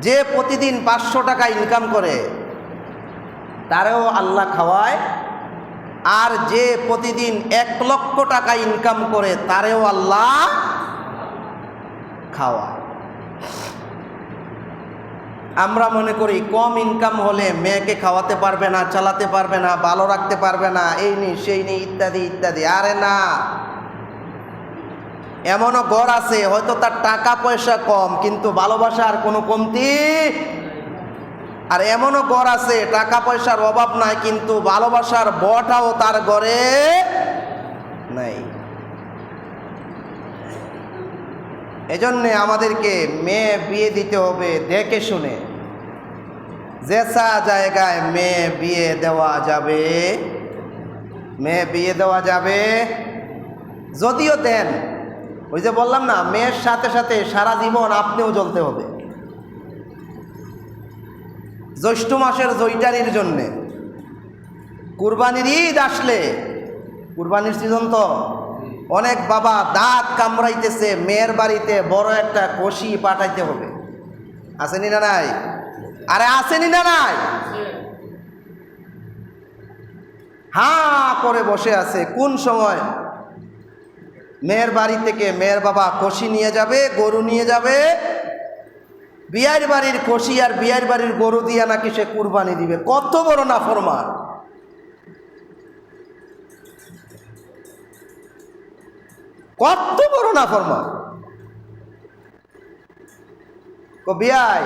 যে প্রতিদিন 500 টাকা ইনকাম করে তারেও আল্লাহ খাওয়ায়, আর যে প্রতিদিন 1 লক্ষ টাকা ইনকাম করে তারেও আল্লাহ খাওয়ায়। আমরা মনে করি কম ইনকাম হলে মেয়েকে খাওয়াতে পারবে না, চালাতে পারবে না, ভালো রাখতে পারবে না, এই নেই সেই নেই ইত্যাদি ইত্যাদি। আরে না, এমনও ঘর আছে হয়তো তার টাকা পয়সা কম কিন্তু ভালোবাসার কোনো কমতি, আর এমনও ঘর আছে টাকা পয়সার অভাব নাই কিন্তু ভালোবাসার বটাও তার ঘরে নাই। এজন্যে আমাদেরকে মেয়ে বিয়ে দিতে হবে দেখে শুনে। যেসা জায়গায় মেয়ে বিয়ে দেওয়া যাবে, মেয়ে বিয়ে দেওয়া যাবে। যদিও দেন, ওই যে বললাম না, মেয়ের সাথে সাথে সারা জীবন আপনিও জ্বলতে হবে। জ্যৈষ্ঠ মাসের জৈটারির জন্যে কুরবানির ঈদ আসলে, কুরবানির সিজন তো, অনেক বাবা দাঁত কামড়াইতেছে, মেয়ের বাড়িতে বড় একটা কষি পাঠাইতে হবে। আসেনি না নাই? আরে আসেনি না নাই? হাঁ করে বসে আছে কোন সময় মেয়ের বাড়ি থেকে মেয়ের বাবা কষি নিয়ে যাবে, গরু নিয়ে যাবে, বিয়ের বাড়ির কষি আর বিয়ের বাড়ির গরু দিয়া নাকি সে কুরবানি দিবে। কত বড় নাফরমান! কত বড় নাফরমান! বিয়াই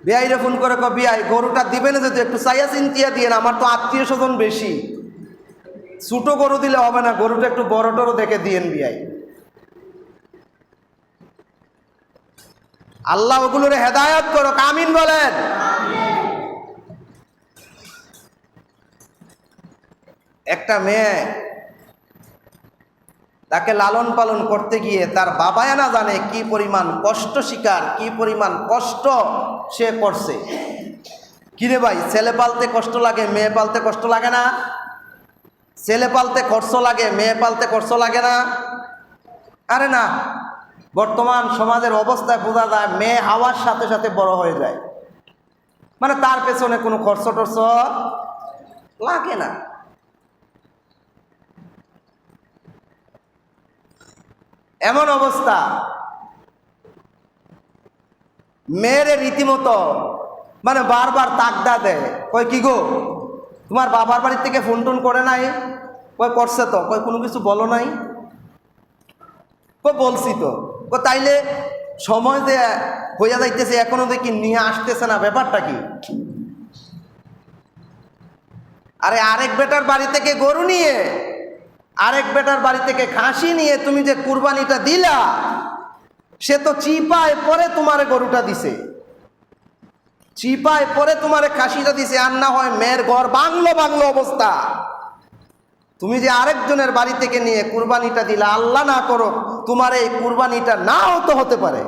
বিয়াইরে ফোন করে বিয়াই গরুটা দিবেন যদি একটু চাইয়া চিন্তিয়া দিয়ে, আমার তো আত্মীয় স্বজন বেশি, ছোট গরু দিলে হবে না, গরুটা একটু বড় টড়ো দেখে দিয়েন বিয়াই। আল্লাহ ওগুলোর হেদায়েত করো, আমিন বলেন। একটা মেয়ে, তাকে লালন পালন করতে গিয়ে তার বাবায় না জানে কি পরিমাণ কষ্ট শিকার, কি পরিমাণ কষ্ট সে করছে। কিরে ভাই, ছেলে পালতে কষ্ট লাগে, মেয়ে পালতে কষ্ট লাগে না? ছেলে পালতে খরচ লাগে, মেয়ে পালতে খরচ লাগে না? আরে না, বর্তমান সমাজের অবস্থায় বোঝা যায় মেয়ে হাওয়ার সাথে সাথে বড় হয়ে যায়, মানে তার পেছনে কোনো খরচ টর্চ লাগে না। এমন অবস্থা, মেয়েরে রীতিমতো মানে বারবার তাকদা দেয়, কই কি গো তোমার বাবার বাড়ির থেকে ফোন টোন করে নাই? কই করছে তো। কই কোনো কিছু বলো নাই? কই বলছি তো। কই তাইলে সময় যে হইয়া যাইতেছে এখনো দেখি নিয়ে আসতেছে না, ব্যাপারটা কি? আরে আরেক বেটার বাড়ি থেকে গরু নিয়ে, আরেক বেটার বাড়ি থেকে খাসি নিয়ে তুমি যে কুরবানিটা দিলা, সে তো চিপায় পরে তোমারে গরুটা দিছে, চিপায় পরে তোমারে খাসিটা দিছে। আর না হয় মেয়ের ঘর বাংলো বাংলো অবস্থা, তুমি যে আরেকজনের বাড়ি থেকে নিয়ে কুরবানিটা দিলা, আল্লাহ না করো তোমার এই কুরবানিটা নাও তো হতে পারে।